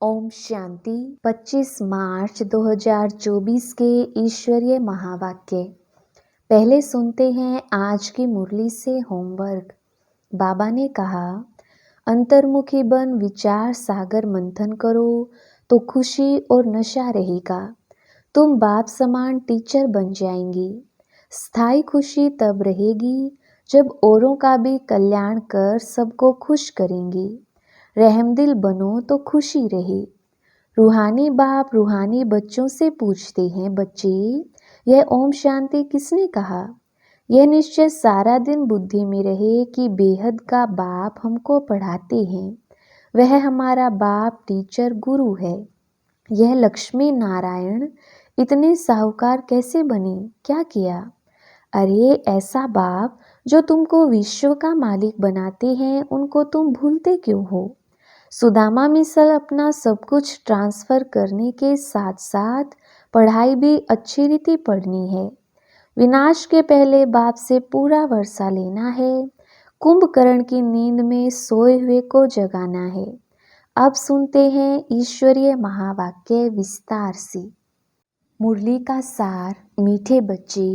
ओम शांति। 25 मार्च 2024 के ईश्वरीय महावाक्य। पहले सुनते हैं आज की मुरली से होमवर्क। बाबा ने कहा, अंतर्मुखी बन विचार सागर मंथन करो तो खुशी और नशा रहेगा। तुम बाप समान टीचर बन जाएंगी। स्थायी खुशी तब रहेगी जब औरों का भी कल्याण कर सबको खुश करेंगी। रहमदिल बनो तो खुशी रहे। रूहानी बाप रूहानी बच्चों से पूछते हैं, बच्चे यह ओम शांति किसने कहा? यह निश्चय सारा दिन बुद्धि में रहे कि बेहद का बाप हमको पढ़ाते हैं। वह हमारा बाप टीचर गुरु है। यह लक्ष्मी नारायण इतने साहूकार कैसे बने? क्या किया? अरे ऐसा बाप जो तुमको विश्व का मालिक बनाते हैं, उनको तुम भूलते क्यों हो? सुदामा मिसल अपना सब कुछ ट्रांसफ़र करने के साथ साथ पढ़ाई भी अच्छी रीति पढ़नी है। विनाश के पहले बाप से पूरा वर्षा लेना है। कुंभकर्ण की नींद में सोए हुए को जगाना है। अब सुनते हैं ईश्वरीय महावाक्य विस्तार से। मुरली का सार। मीठे बच्चे,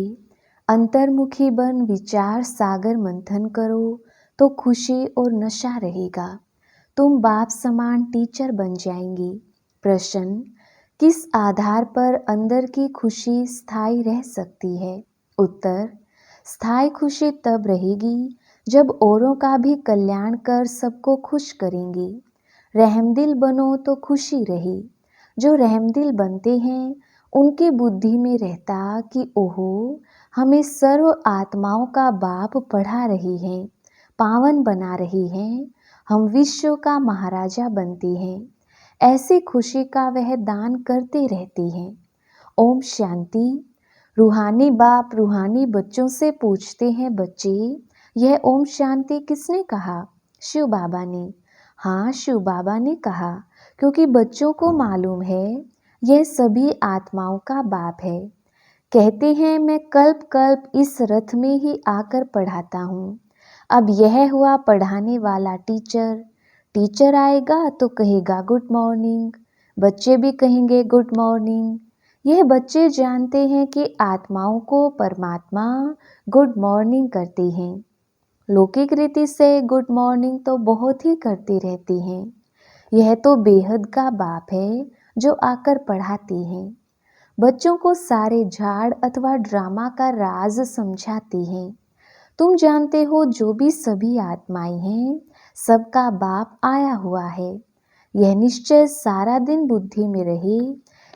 अंतर्मुखी बन विचार सागर मंथन करो तो खुशी और नशा रहेगा। तुम बाप समान टीचर बन जाएंगी। प्रश्न, किस आधार पर अंदर की खुशी स्थायी रह सकती है? उत्तर, स्थायी खुशी तब रहेगी जब औरों का भी कल्याण कर सबको खुश करेंगी। रहमदिल बनो तो खुशी रहे। जो रहमदिल बनते हैं उनकी बुद्धि में रहता कि ओहो, हमें सर्व आत्माओं का बाप पढ़ा रही हैं, पावन बना रही हैं, हम विश्व का महाराजा बनते हैं। ऐसी खुशी का वह दान करते रहते हैं। ओम शांति। रूहानी बाप रूहानी बच्चों से पूछते हैं, बच्चे यह ओम शांति किसने कहा? शिव बाबा ने। हाँ, शिव बाबा ने कहा, क्योंकि बच्चों को मालूम है यह सभी आत्माओं का बाप है। कहते हैं, मैं कल्प कल्प इस रथ में ही आकर पढ़ाता हूँ। अब यह हुआ पढ़ाने वाला टीचर। टीचर आएगा तो कहेगा गुड मॉर्निंग, बच्चे भी कहेंगे गुड मॉर्निंग। यह बच्चे जानते हैं कि आत्माओं को परमात्मा गुड मॉर्निंग करते हैं। लौकिक रीति से गुड मॉर्निंग तो बहुत ही करते रहते हैं। यह तो बेहद का बाप है जो आकर पढ़ाते हैं। बच्चों को सारे झाड़ अथवा ड्रामा का राज समझाते हैं। तुम जानते हो जो भी सभी आत्माएं हैं, सबका बाप आया हुआ है। यह निश्चय सारा दिन बुद्धि में रहे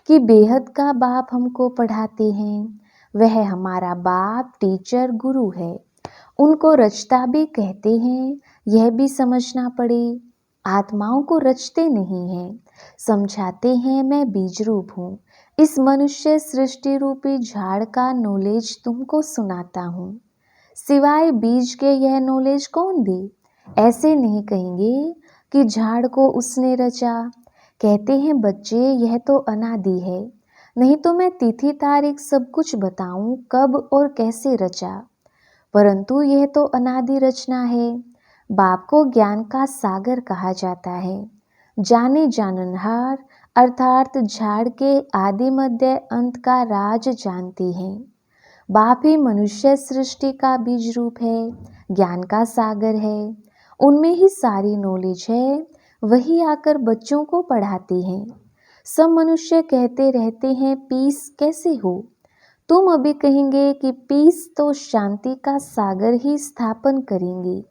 कि बेहद का बाप हमको पढ़ाते हैं। वह हमारा बाप टीचर गुरु है। उनको रचता भी कहते हैं, यह भी समझना पड़े। आत्माओं को रचते नहीं हैं, समझाते हैं मैं बीज रूप हूँ। इस मनुष्य सृष्टि रूपी झाड़ का नॉलेज तुमको सुनाता हूँ। सिवाय बीज के यह नॉलेज कौन दे? ऐसे नहीं कहेंगे कि झाड़ को उसने रचा। कहते हैं, बच्चे यह तो अनादि है, नहीं तो मैं तिथि तारीख सब कुछ बताऊं कब और कैसे रचा। परंतु यह तो अनादि रचना है। बाप को ज्ञान का सागर कहा जाता है। जाने जाननहार अर्थात झाड़ के आदि मध्य अंत का राज जानते हैं। बाप ही मनुष्य सृष्टि का बीज रूप है, ज्ञान का सागर है। उनमें ही सारी नॉलेज है। वही आकर बच्चों को पढ़ाते हैं। सब मनुष्य कहते रहते हैं, पीस कैसे हो? तुम अभी कहेंगे कि पीस तो शांति का सागर ही स्थापन करेंगे।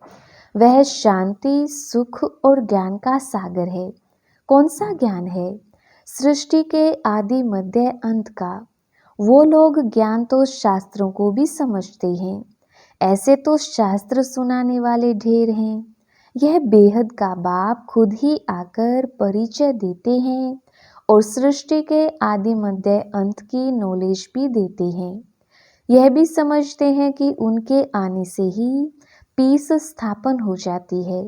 वह शांति, सुख और ज्ञान का सागर है। कौन सा ज्ञान है? सृष्टि के आदि मध्य अंत का। वो लोग ज्ञान तो शास्त्रों को भी समझते हैं। ऐसे तो शास्त्र सुनाने वाले ढेर हैं। यह बेहद का बाप खुद ही आकर परिचय देते हैं और सृष्टि के आदि मध्य अंत की नॉलेज भी देते हैं। यह भी समझते हैं कि उनके आने से ही पीस स्थापन हो जाती है।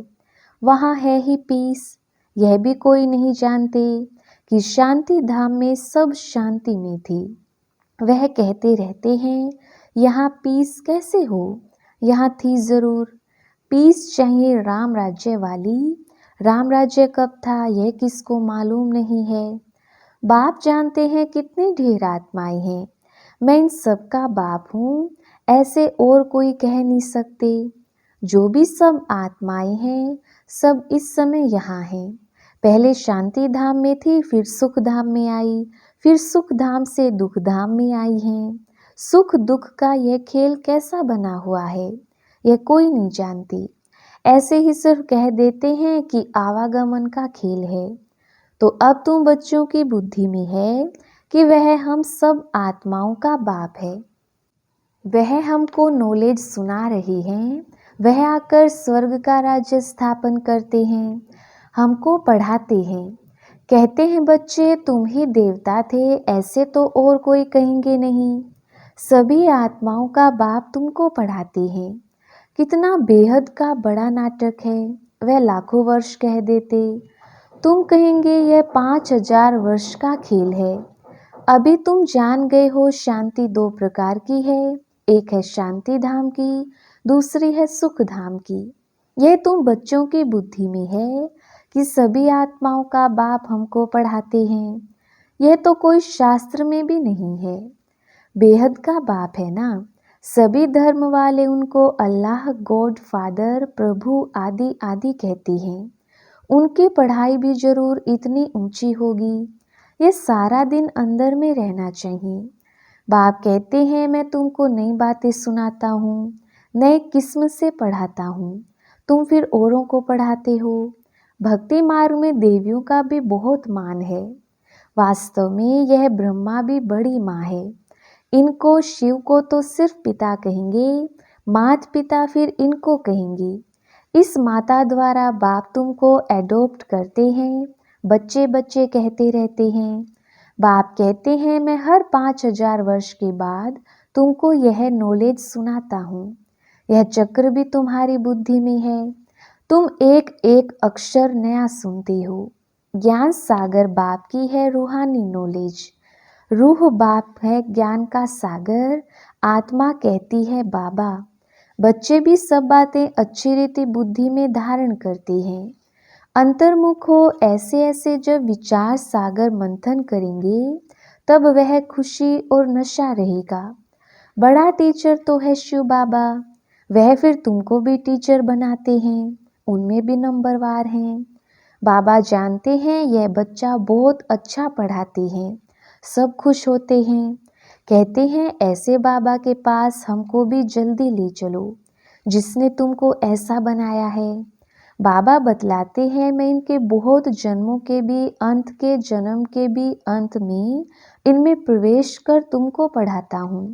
वहाँ है ही पीस। यह भी कोई नहीं जानते कि शांति धाम में सब शांति में थी। वह कहते रहते हैं, यहाँ पीस कैसे हो? यहाँ थी ज़रूर। पीस चाहिए राम राज्य वाली, राम राज्य कब था यह किसको मालूम नहीं है। बाप जानते हैं कितनी ढेर आत्माएं हैं। मैं इन सबका बाप हूँ, ऐसे और कोई कह नहीं सकते। जो भी सब आत्माएं हैं सब इस समय यहाँ हैं। पहले शांति धाम में थी, फिर सुख धाम में आई, फिर सुख धाम से दुख धाम में आई हैं। सुख दुख का यह खेल कैसा बना हुआ है यह कोई नहीं जानती। ऐसे ही सिर्फ कह देते हैं कि आवागमन का खेल है। तो अब तुम बच्चों की बुद्धि में है कि वह हम सब आत्माओं का बाप है। वह हमको नॉलेज सुना रही हैं। वह आकर स्वर्ग का राज्य स्थापन करते हैं, हमको पढ़ाते हैं। कहते हैं बच्चे तुम ही देवता थे, ऐसे तो और कोई कहेंगे नहीं। सभी आत्माओं का बाप तुमको पढ़ाते हैं। कितना बेहद का बड़ा नाटक है। वह लाखों वर्ष कह देते, तुम कहेंगे यह 5000 वर्ष का खेल है। अभी तुम जान गए हो शांति दो प्रकार की है, एक है शांति धाम की, दूसरी है सुख धाम की। यह तुम बच्चों की बुद्धि में है कि सभी आत्माओं का बाप हमको पढ़ाते हैं। यह तो कोई शास्त्र में भी नहीं है। बेहद का बाप है ना। सभी धर्म वाले उनको अल्लाह, गॉड फादर, प्रभु आदि आदि कहते हैं। उनकी पढ़ाई भी जरूर इतनी ऊंची होगी। ये सारा दिन अंदर में रहना चाहिए। बाप कहते हैं मैं तुमको नई बातें सुनाता हूँ, नए किस्म से पढ़ाता हूँ, तुम फिर औरों को पढ़ाते हो। भक्ति मार्ग में देवियों का भी बहुत मान है। वास्तव में यह ब्रह्मा भी बड़ी माँ है। इनको शिव को तो सिर्फ पिता कहेंगे, मात पिता फिर इनको कहेंगे। इस माता द्वारा बाप तुमको एडॉप्ट करते हैं, बच्चे बच्चे कहते रहते हैं। बाप कहते हैं मैं हर 5000 वर्ष के बाद तुमको यह नॉलेज सुनाता हूँ। यह चक्र भी तुम्हारी बुद्धि में है। तुम एक एक अक्षर नया सुनते हो। ज्ञान सागर बाप की है रूहानी नॉलेज। रूह बाप है ज्ञान का सागर, आत्मा कहती है बाबा। बच्चे भी सब बातें अच्छी रीति बुद्धि में धारण करते हैं। अंतर्मुख हो ऐसे ऐसे जब विचार सागर मंथन करेंगे तब वह खुशी और नशा रहेगा। बड़ा टीचर तो है शिव बाबा, वह फिर तुमको भी टीचर बनाते हैं, उनमें भी नंबरवार हैं। बाबा जानते हैं यह बच्चा बहुत अच्छा पढ़ाते हैं, सब खुश होते हैं। कहते हैं ऐसे बाबा के पास हमको भी जल्दी ले चलो, जिसने तुमको ऐसा बनाया है। बाबा बतलाते हैं मैं इनके बहुत जन्मों के भी अंत के जन्म के भी अंत में इनमें प्रवेश कर तुमको पढ़ाता हूँ।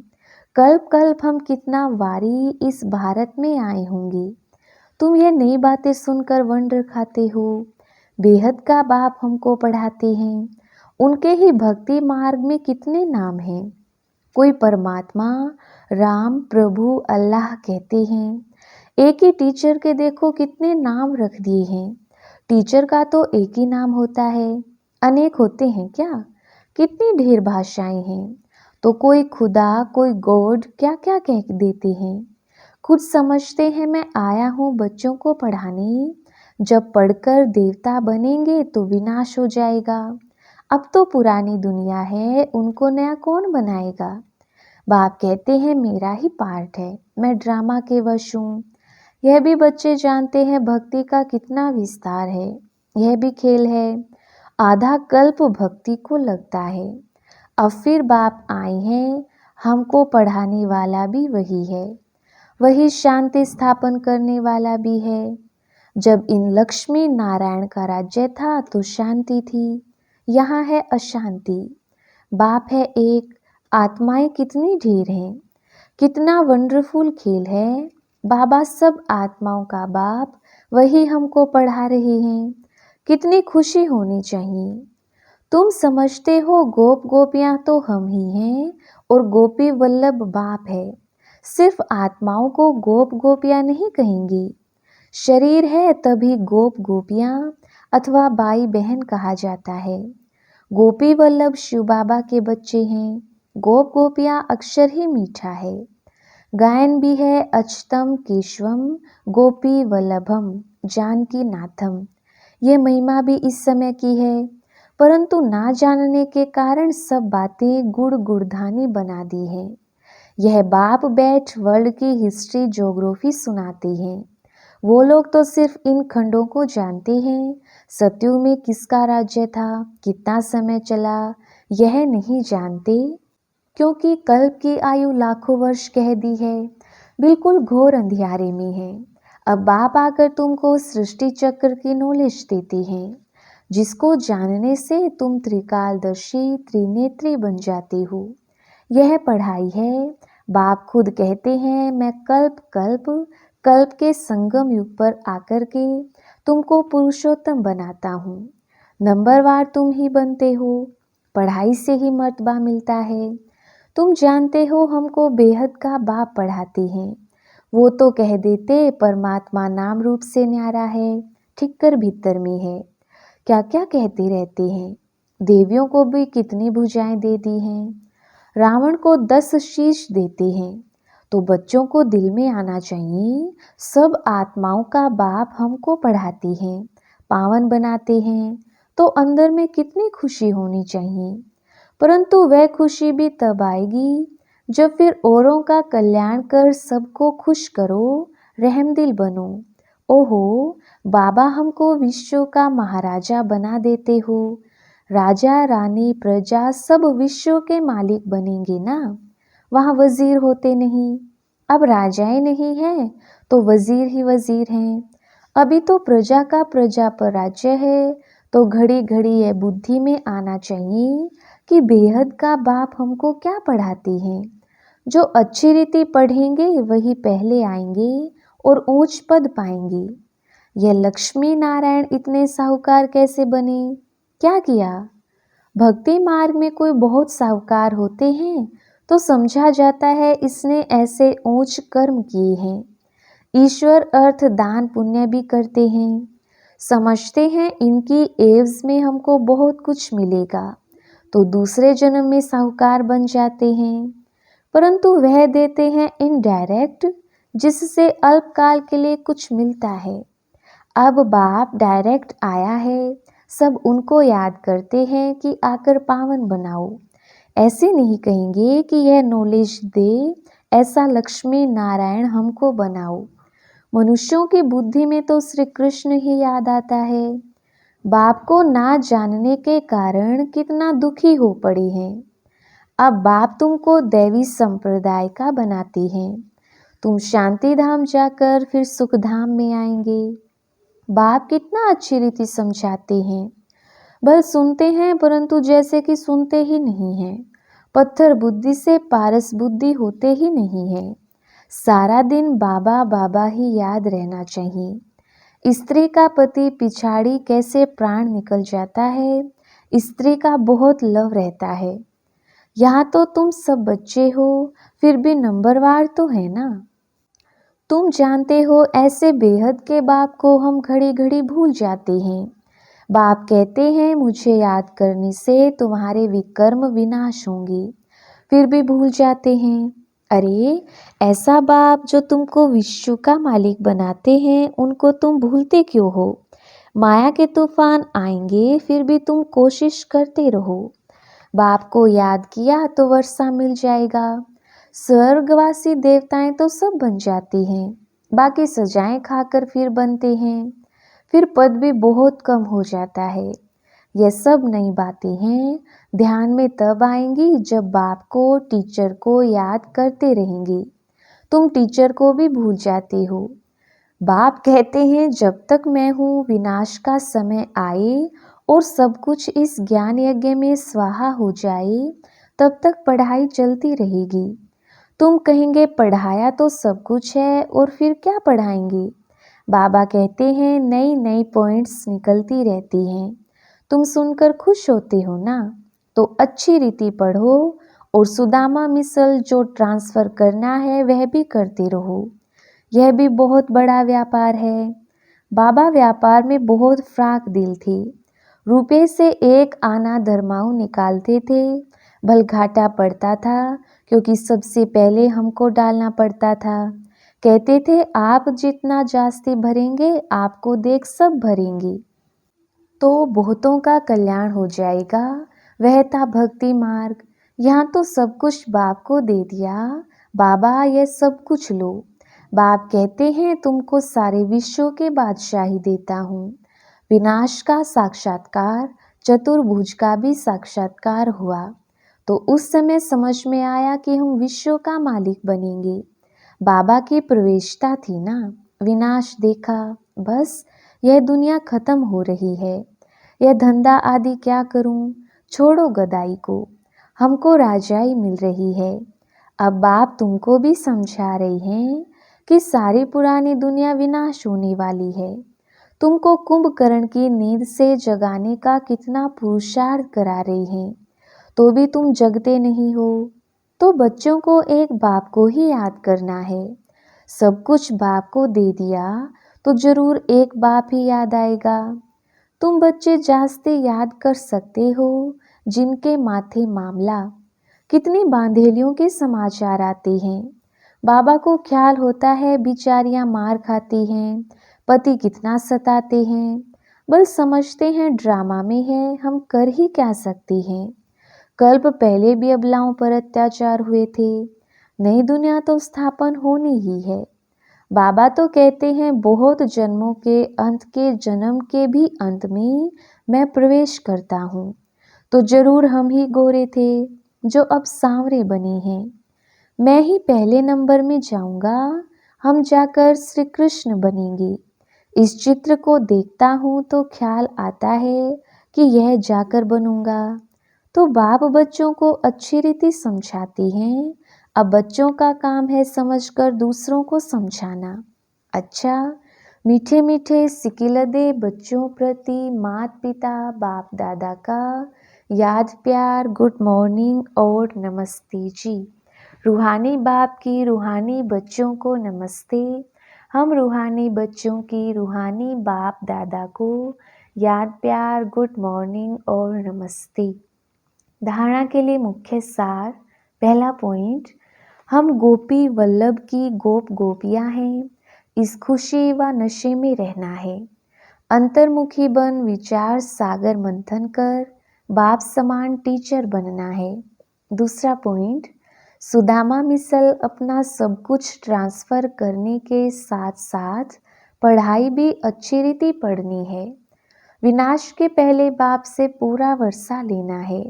कल्प कल्प हम कितना वारी इस भारत में आए होंगे। तुम ये नई बातें सुनकर वंडर खाते हो। बेहद का बाप हमको पढ़ाते हैं। उनके ही भक्ति मार्ग में कितने नाम हैं। कोई परमात्मा, राम, प्रभु, अल्लाह कहते हैं। एक ही टीचर के देखो कितने नाम रख दिए हैं। टीचर का तो एक ही नाम होता है, अनेक होते हैं क्या? कितनी ढेर भाषाएं हैं। तो कोई खुदा, कोई गॉड क्या क्या कह देते हैं। खुद समझते हैं मैं आया हूँ बच्चों को पढ़ाने। जब पढ़कर देवता बनेंगे तो विनाश हो जाएगा। अब तो पुरानी दुनिया है, उनको नया कौन बनाएगा। बाप कहते हैं मेरा ही पार्ट है, मैं ड्रामा के वश हूँ। यह भी बच्चे जानते हैं भक्ति का कितना विस्तार है। यह भी खेल है। आधा कल्प भक्ति को लगता है। अब फिर बाप आए हैं, हमको पढ़ाने वाला भी वही है, वही शांति स्थापन करने वाला भी है। जब इन लक्ष्मी नारायण का राज्य था तो शांति थी, यहाँ है अशांति। बाप है एक, आत्माएं कितनी ढेर हैं। कितना वंडरफुल खेल है। बाबा सब आत्माओं का बाप, वही हमको पढ़ा रहे हैं। कितनी खुशी होनी चाहिए। तुम समझते हो गोप गोपियां तो हम ही हैं और गोपी वल्लभ बाप है। सिर्फ आत्माओं को गोप गोपियां नहीं कहेंगी। शरीर है तभी गोप गोपियां अथवा भाई बहन कहा जाता है। गोपी वल्लभ शिव बाबा के बच्चे हैं। गोप गोपियां अक्षर ही मीठा है। गायन भी है अच्युतम केशवम गोपी वल्लभम जानकी नाथम। ये महिमा भी इस समय की है, परंतु ना जानने के कारण सब बातें गुड़ गुड़धानी बना दी है। यह बाप बैठ वर्ल्ड की हिस्ट्री ज्योग्राफी सुनाते हैं। वो लोग तो सिर्फ इन खंडों को जानते हैं। सतयुग में किसका राज्य था, कितना समय चला, यह नहीं जानते, क्योंकि कल्प की आयु लाखों वर्ष कह दी है। बिल्कुल घोर अंधियारे में है। अब बाप आकर तुमको सृष्टि चक्र की नॉलेज देते हैं, जिसको जानने से तुम त्रिकालदर्शी त्रिनेत्री बन जाते हो। यह पढ़ाई है। बाप खुद कहते हैं, मैं कल्प कल्प कल्प के संगम युग पर आकर के तुमको पुरुषोत्तम बनाता हूँ। नंबरवार तुम ही बनते हो। पढ़ाई से ही मर्तबा मिलता है। तुम जानते हो हमको बेहद का बाप पढ़ाते हैं। वो तो कह देते परमात्मा नाम रूप से न्यारा है, ठिक्कर भीतर में है। क्या क्या कहते रहते हैं। देवियों को भी कितनी भुजाएं दे दी हैं। रावण को 10 शीश देते हैं। तो बच्चों को दिल में आना चाहिए, सब आत्माओं का बाप हमको पढ़ाते हैं, पावन बनाते हैं, तो अंदर में कितनी खुशी होनी चाहिए। परंतु वह खुशी भी तब आएगी जब फिर औरों का कल्याण कर सबको खुश करो, रहमदिल बनो। ओहो, बाबा हमको विश्व का महाराजा बना देते हो। राजा रानी प्रजा सब विश्व के मालिक बनेंगे ना। वहाँ वजीर होते नहीं। अब राजाएं नहीं हैं तो वजीर ही वजीर हैं। अभी तो प्रजा का प्रजा पर राज्य है, तो घड़ी घड़ी यह बुद्धि में आना चाहिए कि बेहद का बाप हमको क्या पढ़ाते हैं। जो अच्छी रीति पढ़ेंगे वही पहले आएंगे और ऊंच पद पाएंगे। यह लक्ष्मी नारायण इतने साहूकार कैसे बने, क्या किया। भक्ति मार्ग में कोई बहुत साहूकार होते हैं तो समझा जाता है इसने ऐसे ऊंच कर्म किए हैं। ईश्वर अर्थ दान पुण्य भी करते हैं। समझते हैं इनकी एवज में हमको बहुत कुछ मिलेगा, तो दूसरे जन्म में साहूकार बन जाते हैं। परंतु वह देते हैं इनडायरेक्ट, जिससे अल्पकाल के लिए कुछ मिलता है। अब बाप डायरेक्ट आया है, सब उनको याद करते हैं कि आकर पावन बनाओ। ऐसे नहीं कहेंगे कि यह नॉलेज दे, ऐसा लक्ष्मी नारायण हमको बनाओ। मनुष्यों की बुद्धि में तो श्री कृष्ण ही याद आता है। बाप को ना जानने के कारण कितना दुखी हो पड़े हैं। अब बाप तुमको दैवी संप्रदाय का बनाते हैं। तुम शांति धाम जाकर फिर सुख धाम में आएंगे। बाप कितना अच्छी रीति समझाते हैं। बस सुनते हैं, परंतु जैसे कि सुनते ही नहीं हैं। पत्थर बुद्धि से पारस बुद्धि होते ही नहीं है। सारा दिन बाबा बाबा ही याद रहना चाहिए। स्त्री का पति पिछाड़ी कैसे प्राण निकल जाता है, स्त्री का बहुत लव रहता है। यहाँ तो तुम सब बच्चे हो, फिर भी नंबरवार तो है ना। तुम जानते हो ऐसे बेहद के बाप को हम घड़ी घड़ी भूल जाते हैं। बाप कहते हैं मुझे याद करने से तुम्हारे विकर्म विनाश होंगे, फिर भी भूल जाते हैं। अरे, ऐसा बाप जो तुमको विश्व का मालिक बनाते हैं, उनको तुम भूलते क्यों हो। माया के तूफान आएंगे, फिर भी तुम कोशिश करते रहो। बाप को याद किया तो वर्षा मिल जाएगा। स्वर्गवासी देवताएं तो सब बन जाती हैं, बाकी सजाएं खाकर फिर बनते हैं। फिर पद भी बहुत कम हो जाता है। यह सब नई बातें हैं, ध्यान में तब आएंगी जब बाप को टीचर को याद करते रहेंगे। तुम टीचर को भी भूल जाते हो। बाप कहते हैं जब तक मैं हूँ, विनाश का समय आए और सब कुछ इस ज्ञान यज्ञ में स्वाहा हो जाए, तब तक पढ़ाई चलती रहेगी। तुम कहेंगे पढ़ाया तो सब कुछ है और फिर क्या पढ़ाएंगे। बाबा कहते हैं नई नई पॉइंट्स निकलती रहती हैं। तुम सुनकर खुश होते हो ना, तो अच्छी रीति पढ़ो और सुदामा मिसल जो ट्रांसफ़र करना है वह भी करते रहो। यह भी बहुत बड़ा व्यापार है। बाबा व्यापार में बहुत फ्राक दिल थे। रुपये से एक आना धर्माऊ निकालते थे। भल घाटा पड़ता था, क्योंकि सबसे पहले हमको डालना पड़ता था। कहते थे आप जितना जास्ती भरेंगे, आपको देख सब भरेंगे। तो बहुतों का कल्याण हो जाएगा। वह था भक्ति मार्ग। यहाँ तो सब कुछ बाप को दे दिया। बाबा यह सब कुछ लो। बाप कहते हैं तुमको सारे विश्वों के बादशाही देता हूँ। विनाश का साक्षात्कार, चतुर्भुज का भी साक्षात्कार हुआ। तो उस समय समझ में आया कि हम विश्व का मालिक बनेंगे। बाबा की प्रवेशता थी ना। विनाश देखा, बस यह दुनिया खत्म हो रही है। यह धंधा आदि क्या करूं, छोड़ो गदाई को। हमको राजाई मिल रही है। अब बाप तुमको भी समझा रही हैं कि सारी पुरानी दुनिया विनाश होने वाली है। तुमको कुंभकर्ण की नींद से जगाने का कितना पुरुषार्थ करा रही हैं, तो भी तुम जगते नहीं हो। तो बच्चों को एक बाप को ही याद करना है। सब कुछ बाप को दे दिया तो जरूर एक बाप ही याद आएगा। तुम बच्चे जास्ते याद कर सकते हो जिनके माथे मामला। कितनी बांधेलियों के समाचार आते हैं। बाबा को ख्याल होता है बेचारियां मार खाती हैं, पति कितना सताते हैं। बस समझते हैं ड्रामा में है, हम कर ही क्या सकते हैं। कल्प पहले भी अबलाओं पर अत्याचार हुए थे। नई दुनिया तो स्थापन होनी ही है। बाबा तो कहते हैं बहुत जन्मों के अंत के जन्म के भी अंत में मैं प्रवेश करता हूँ। तो जरूर हम ही गोरे थे जो अब सांवरे बने हैं। मैं ही पहले नंबर में जाऊंगा, हम जाकर श्री कृष्ण बनेंगे। इस चित्र को देखता हूँ तो ख्याल आता है कि यह जाकर बनूंगा। तो बाप बच्चों को अच्छी रीति समझाती हैं। अब बच्चों का काम है समझकर दूसरों को समझाना। अच्छा, मीठे मीठे सिकिलदे बच्चों प्रति माता पिता बाप दादा का याद प्यार, गुड मॉर्निंग और नमस्ते जी। रूहानी बाप की रूहानी बच्चों को नमस्ते। हम रूहानी बच्चों की रूहानी बाप दादा को याद प्यार, गुड मॉर्निंग और नमस्ते। धारणा के लिए मुख्य सार। पहला पॉइंट, हम गोपी वल्लभ की गोप गोपियां हैं। इस खुशी व नशे में रहना है। अंतर्मुखी बन विचार सागर मंथन कर बाप समान टीचर बनना है। दूसरा पॉइंट, सुदामा मिसल अपना सब कुछ ट्रांसफर करने के साथ साथ पढ़ाई भी अच्छी रीति पढ़नी है। विनाश के पहले बाप से पूरा वर्षा लेना है।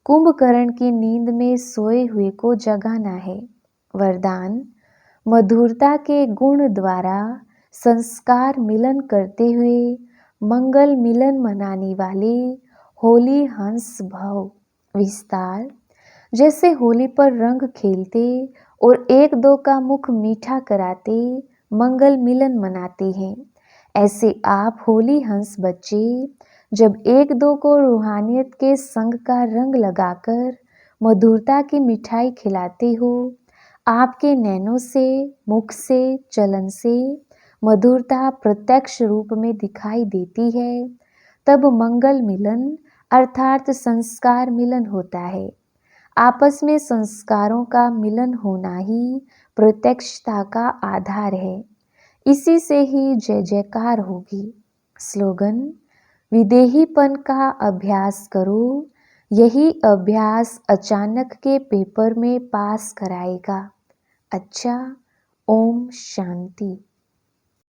कुंभकर्ण की नींद में सोए हुए को जगाना है। वरदान, मधुरता के गुण द्वारा संस्कार मिलन करते हुए मंगल मिलन मनाने वाले होली हंस भव। विस्तार, जैसे होली पर रंग खेलते और एक दो का मुख मीठा कराते मंगल मिलन मनाते हैं, ऐसे आप होली हंस बच्चे जब एक दो को रूहानियत के संग का रंग लगाकर मधुरता की मिठाई खिलाते हो, आपके नैनों से, मुख से, चलन से मधुरता प्रत्यक्ष रूप में दिखाई देती है, तब मंगल मिलन अर्थात संस्कार मिलन होता है। आपस में संस्कारों का मिलन होना ही प्रत्यक्षता का आधार है। इसी से ही जय जयकार होगी। स्लोगन, विदेहीपन का अभ्यास करो, यही अभ्यास अचानक के पेपर में पास कराएगा। अच्छा, ओम शांति।